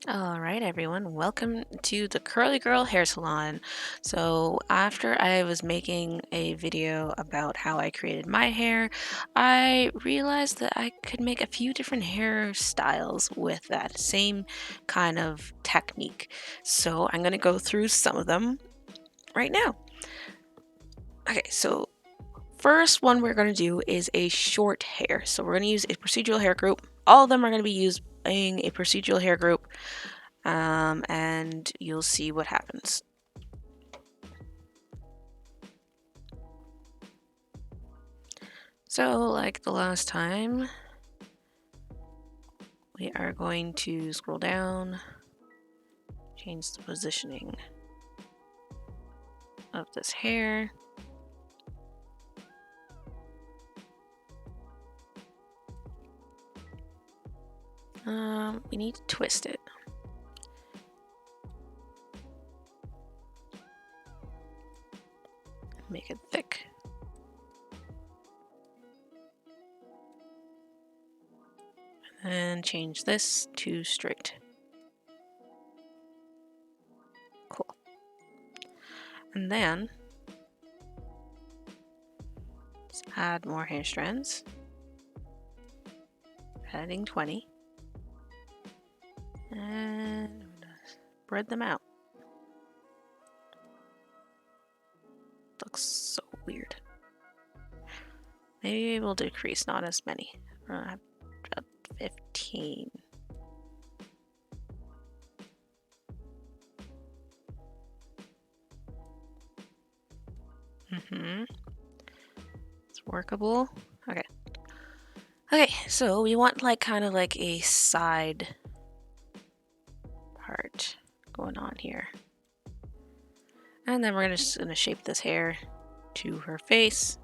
All right, everyone, welcome to the Curly Girl Hair Salon. So, after I was making a video about how I created my hair, I realized that I could make a few different hairstyles with that same kind of technique. So, I'm going to go through some of them right now. Okay, so first one we're going to do is a short hair. So, we're going to use a procedural hair group. All of them are going to be using a procedural hair group. And you'll see what happens. So, like the last time, we are going to scroll down, change the positioning of this hair. We need to twist it. Make it thick. And change this to straight. Cool. And then let's add more hair strands. Adding 20. And spread them out. Looks so weird. Maybe we'll decrease, not as many. 15. It's workable. Okay. Okay, so we want like kind of like a side part going on here. And then we're just gonna shape this hair to her face.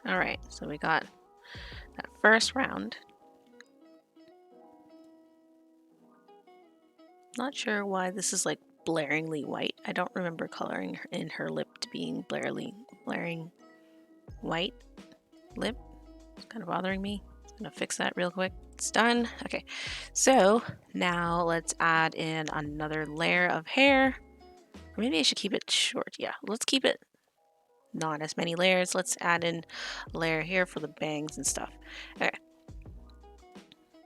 Alright, so we got that first round. Not sure why this is like blaringly white. I don't remember coloring in her lip to being blaring white lip. It's kind of bothering me. I'm gonna fix that real quick. It's done. Okay, so now let's add in another layer of hair. Or maybe I should keep it short. Yeah, let's keep it not as many layers. Let's add in a layer here for the bangs and stuff. Okay.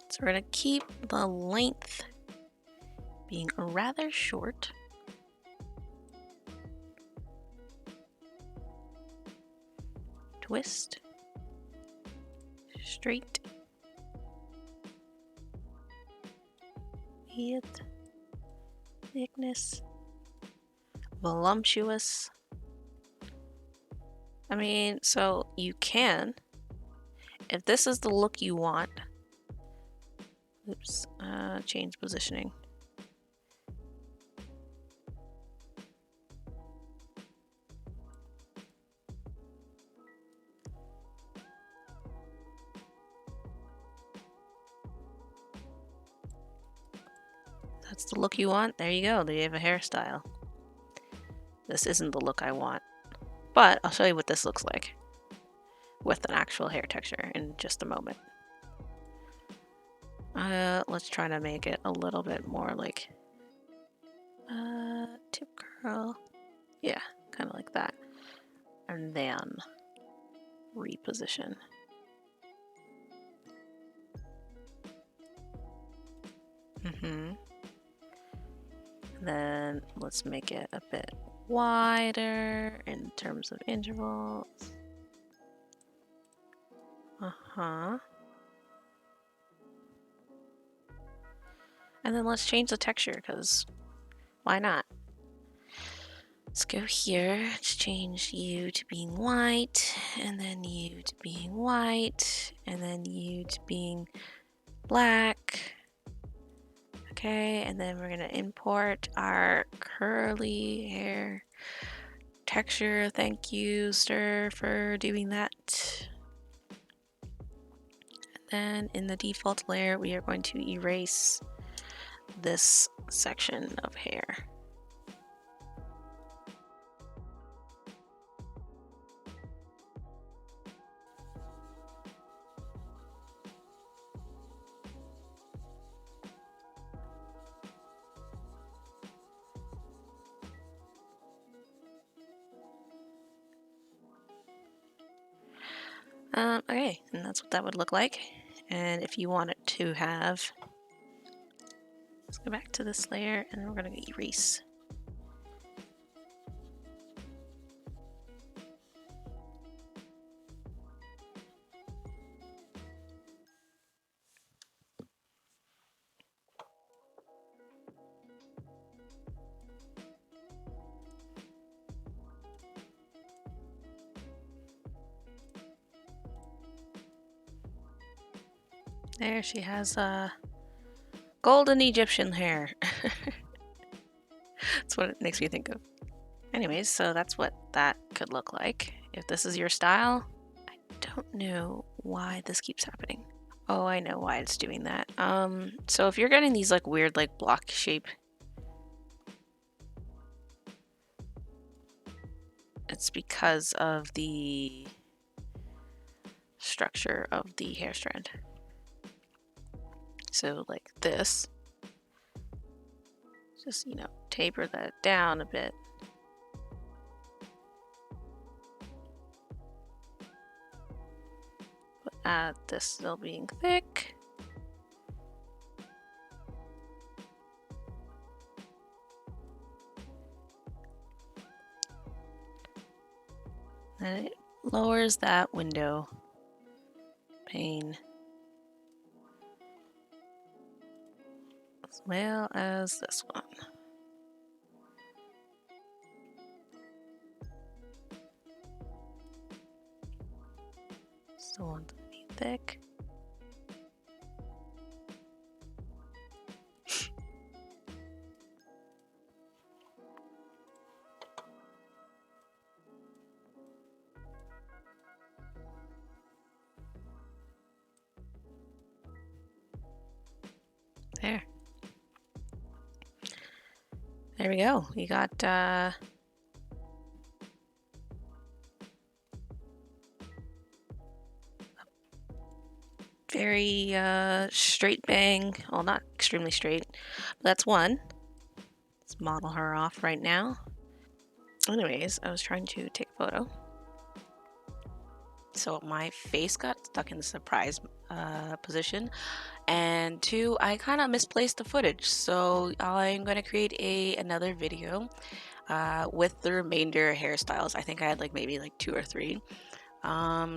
So we're gonna keep the length being rather short. Twist. Straight. Width. Thickness. Voluptuous. I mean, so you can, if this is the look you want, oops, change positioning. That's the look you want. There you go. There you have a hairstyle. This isn't the look I want, but I'll show you what this looks like with an actual hair texture in just a moment. Let's try to make it a little bit more like tip curl. Yeah, kind of like that. And then reposition. Then let's make it a bit wider in terms of intervals. And then let's change the texture, because why not? Let's go here. Let's change you to being white, and then you to being white, and then you to being black. Okay, and then we're gonna import our curly hair texture. Thank you, Stir, for doing that. And then in the default layer, we are going to erase this section of hair. Okay, and that's what that would look like. And if you want it to have, let's go back to this layer and we're gonna erase. There she has golden Egyptian hair. That's what it makes me think of. Anyways, so that's what that could look like. If this is your style, I don't know why this keeps happening. Oh, I know why it's doing that. So if you're getting these like weird like block shape, it's because of the structure of the hair strand. So like this, just, you know, taper that down a bit. But add this still being thick. And it lowers that window pane as well as this one. Still want to be thick. There. There we go. We got very straight bang. Well, not extremely straight, but that's one. Let's model her off right now. Anyways, I was trying to take a photo. So my face got stuck in the surprise position. And two, I kind of misplaced the footage. So I'm going to create another video with the remainder hairstyles. I think I had like maybe like 2 or 3.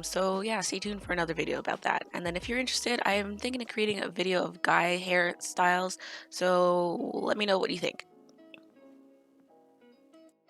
So yeah, stay tuned for another video about that. And then if you're interested, I am thinking of creating a video of guy hairstyles. So let me know what you think.